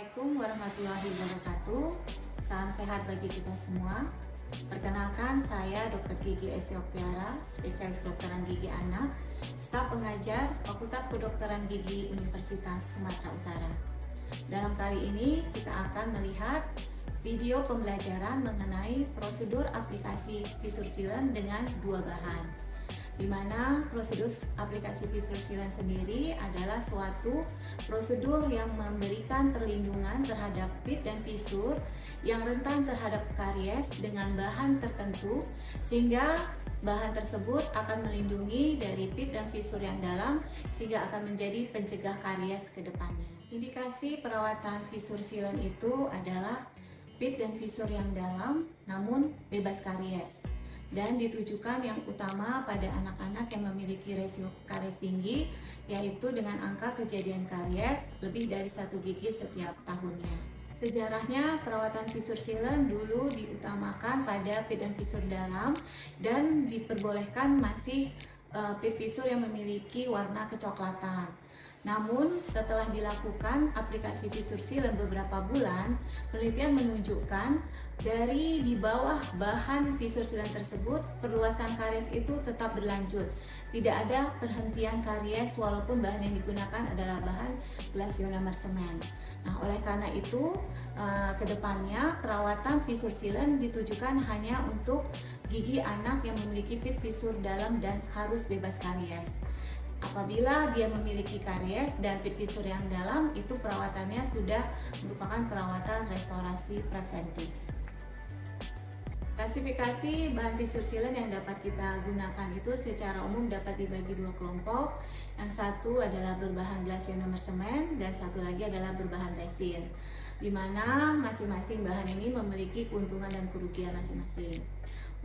Assalamualaikum warahmatullahi wabarakatuh. Salam sehat bagi kita semua. Perkenalkan, saya Dr. Gigi Esi Oktiara, spesialis kedokteran gigi anak, staf pengajar Fakultas Kedokteran Gigi Universitas Sumatera Utara. Dalam kali ini kita akan melihat video pembelajaran mengenai prosedur aplikasi Fissure Sealant dengan dua bahan, di mana prosedur aplikasi Fissure Sealant sendiri adalah suatu prosedur yang memberikan perlindungan terhadap pit dan fissure yang rentan terhadap karies dengan bahan tertentu, sehingga bahan tersebut akan melindungi dari pit dan fissure yang dalam sehingga akan menjadi pencegah karies ke depannya. Indikasi perawatan Fissure Sealant itu adalah pit dan fissure yang dalam namun bebas karies, dan ditujukan yang utama pada anak-anak yang memiliki resiko karies tinggi, yaitu dengan angka kejadian karies lebih dari 1 gigi setiap tahunnya. Sejarahnya, perawatan Fissure Sealant dulu diutamakan pada pit dan fissure dalam dan diperbolehkan masih pit fissure yang memiliki warna kecoklatan. Namun, setelah dilakukan aplikasi Fissure Sealant beberapa bulan, penelitian menunjukkan dari di bawah bahan Fissure Sealant tersebut, perluasan karies itu tetap berlanjut. Tidak ada perhentian karies walaupun bahan yang digunakan adalah bahan glasionomer semen. Nah, oleh karena itu, kedepannya perawatan Fissure Sealant ditujukan hanya untuk gigi anak yang memiliki pit fissure dalam dan harus bebas karies. Apabila dia memiliki karies dan pit fissure yang dalam, itu perawatannya sudah merupakan perawatan restorasi preventif. Klasifikasi bahan Fissure Sealant yang dapat kita gunakan itu secara umum dapat dibagi dua kelompok. Yang satu adalah berbahan glasionomer semen dan satu lagi adalah berbahan resin, di mana masing-masing bahan ini memiliki keuntungan dan kerugian masing-masing.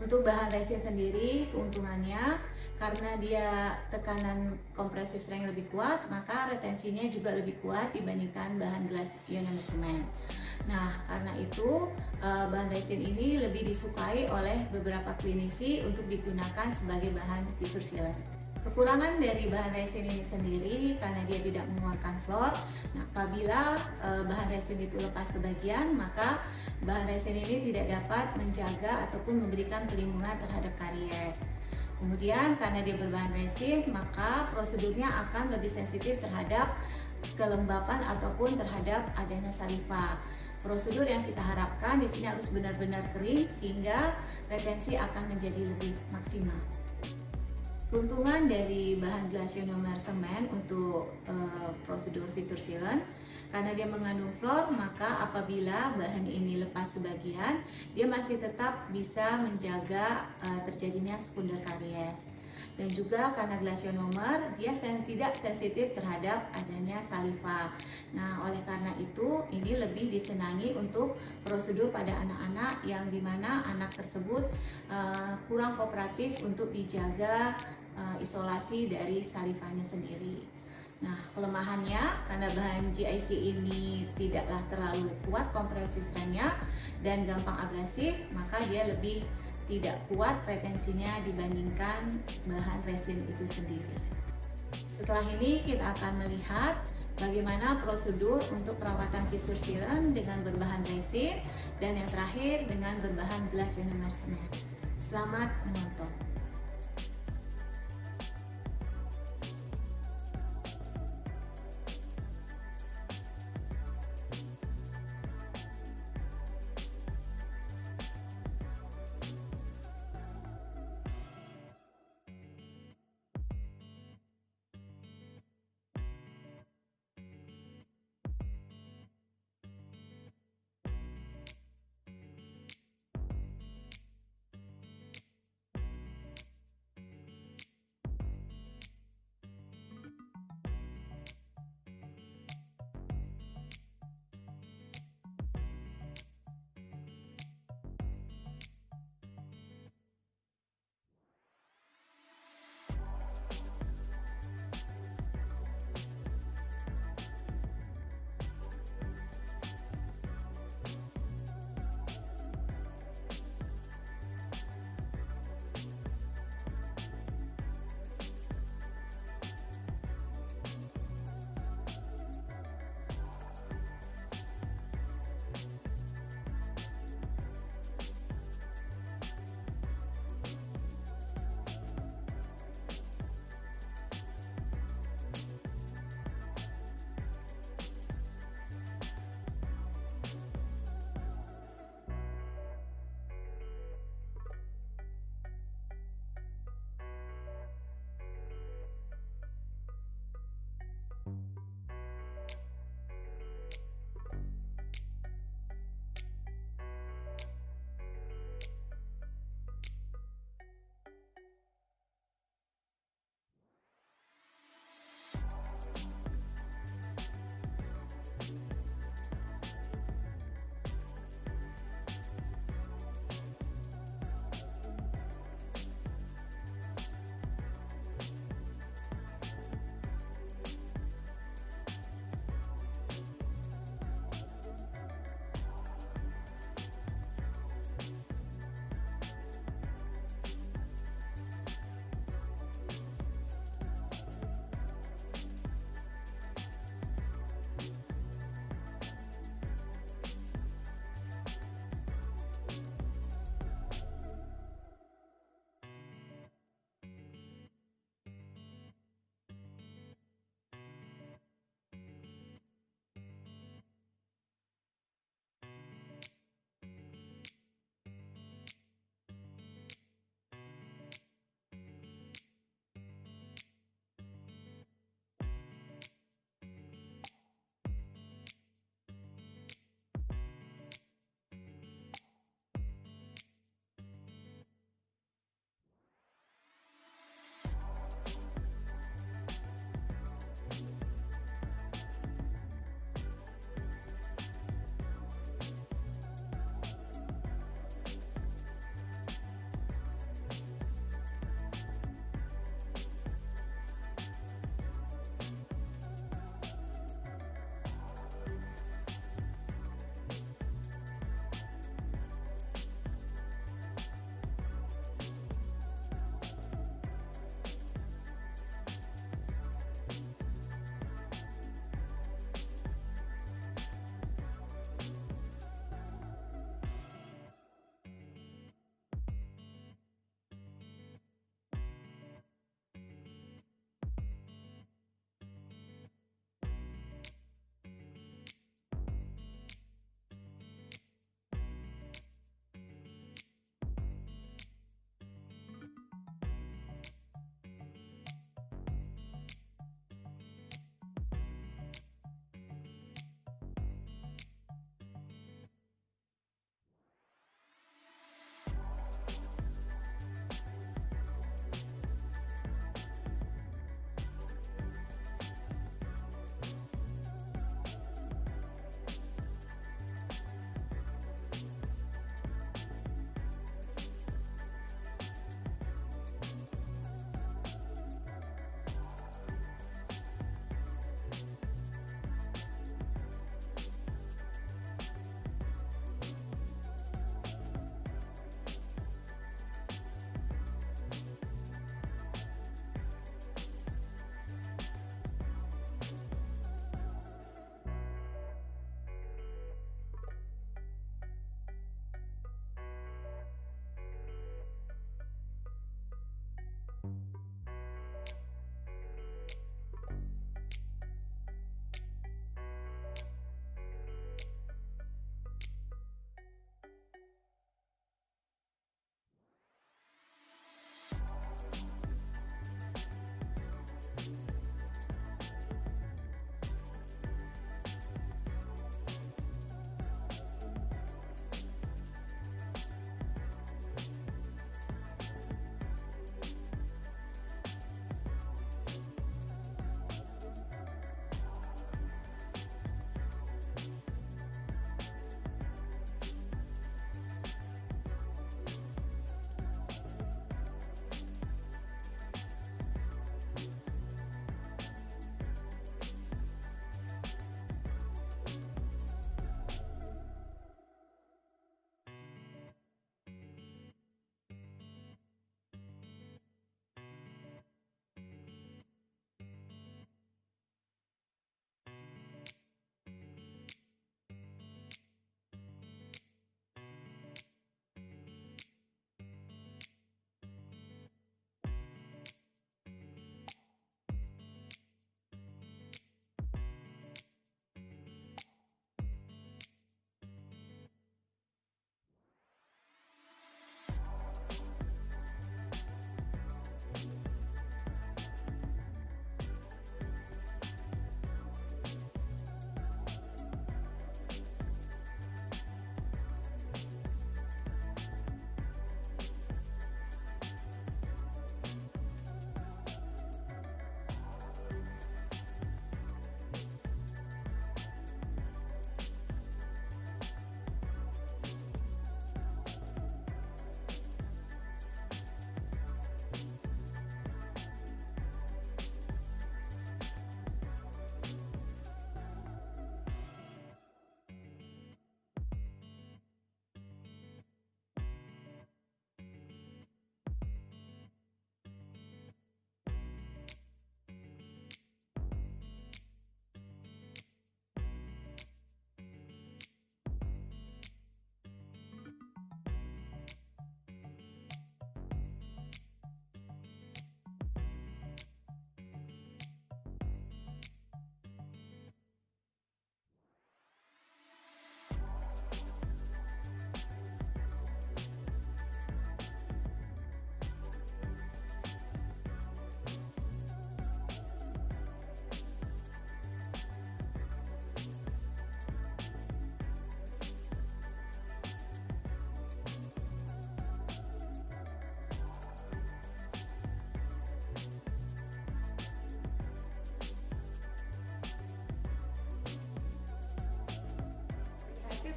Untuk bahan resin sendiri, keuntungannya karena dia tekanan kompresi strength lebih kuat, maka retensinya juga lebih kuat dibandingkan bahan glasionomer semen. Nah, karena itu bahan resin ini lebih disukai oleh beberapa klinisi untuk digunakan sebagai bahan Fissure Sealant. Kekurangan dari bahan resin ini sendiri karena dia tidak mengeluarkan fluor. Nah, apabila bahan resin itu lepas sebagian, maka bahan resin ini tidak dapat menjaga ataupun memberikan perlindungan terhadap karies. Kemudian karena dia berbahan resin, maka prosedurnya akan lebih sensitif terhadap kelembapan ataupun terhadap adanya saliva. Prosedur yang kita harapkan di sini harus benar-benar kering sehingga retensi akan menjadi lebih maksimal. Keuntungan dari bahan glasionomer semen untuk prosedur Fissure Sealant, karena dia mengandung fluor, maka apabila bahan ini lepas sebagian, dia masih tetap bisa menjaga terjadinya sekunder karies. Dan juga karena glasionomer, dia tidak sensitif terhadap adanya saliva. Nah, oleh karena itu, ini lebih disenangi untuk prosedur pada anak-anak yang dimana anak tersebut kurang kooperatif untuk dijaga isolasi dari salivanya sendiri. Nah, kelemahannya karena bahan GIC ini tidaklah terlalu kuat kompresi strength-nya dan gampang abrasif, maka dia lebih tidak kuat retensinya dibandingkan bahan resin itu sendiri. Setelah ini kita akan melihat bagaimana prosedur untuk perawatan Fissure Sealant dengan berbahan resin dan yang terakhir dengan berbahan glasionomer semen. Selamat menonton.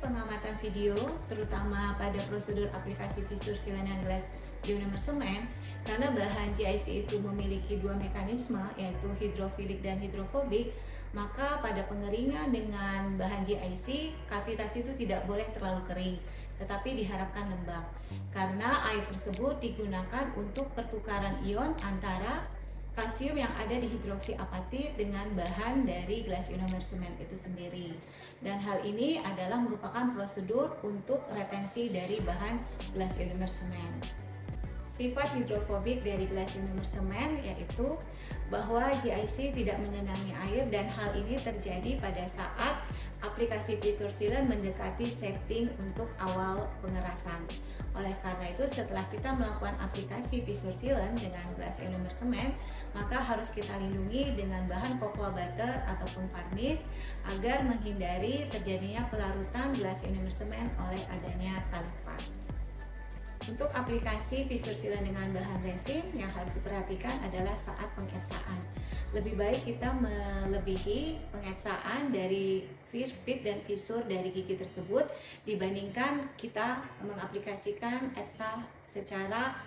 pengamatan video, terutama pada prosedur aplikasi visur silangan gelas ionomer semen, karena bahan GIC itu memiliki dua mekanisme, yaitu hidrofilik dan hidrofobik, maka pada pengeringan dengan bahan GIC, kavitas itu tidak boleh terlalu kering, tetapi diharapkan lembab, karena air tersebut digunakan untuk pertukaran ion antara kalsium yang ada di hidroksi apatit dengan bahan dari gelas ionomer semen itu sendiri. Dan hal ini adalah merupakan prosedur untuk retensi dari bahan gelas ionomer semen. Sifat hidrofobik dari gelas ionomer semen yaitu bahwa GIC tidak mengenangi air, dan hal ini terjadi pada saat aplikasi visur sealant mendekati setting untuk awal pengerasan. Oleh karena itu, setelah kita melakukan aplikasi visur sealant dengan gelas ionomer semen, maka harus kita lindungi dengan bahan cocoa butter ataupun varnish agar menghindari terjadinya pelarutan gelas ionomer semen oleh adanya saliva. Untuk aplikasi visur sealant dengan bahan resin, yang harus diperhatikan adalah saat pengetsaan. Lebih baik kita melebihi pengetsaan dari pit dan visur dari gigi tersebut dibandingkan kita mengaplikasikan etsa secara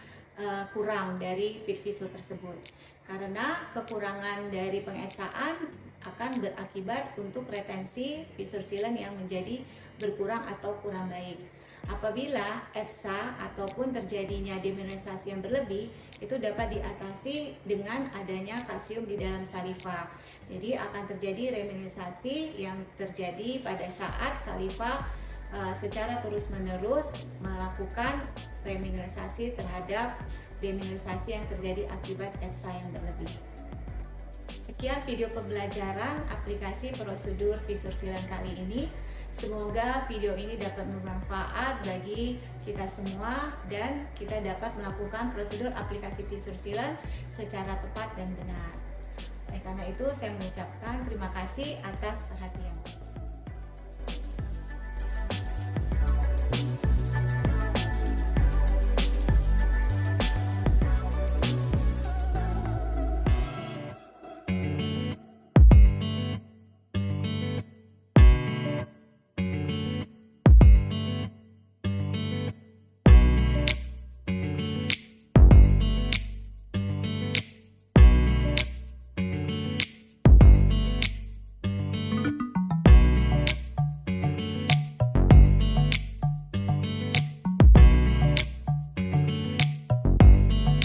kurang dari pit visur tersebut. Karena kekurangan dari pengetsaan akan berakibat untuk retensi visur sealant yang menjadi berkurang atau kurang baik. Apabila etsa ataupun terjadinya demineralisasi yang berlebih, itu dapat diatasi dengan adanya kalsium di dalam saliva. Jadi akan terjadi remineralisasi yang terjadi pada saat saliva secara terus-menerus melakukan remineralisasi terhadap demineralisasi yang terjadi akibat etsa yang berlebih. Sekian video pembelajaran aplikasi prosedur visur sealant kali ini. Semoga video ini dapat bermanfaat bagi kita semua dan kita dapat melakukan prosedur aplikasi visur sealant secara tepat dan benar. Oleh karena itu, saya mengucapkan terima kasih atas perhatian.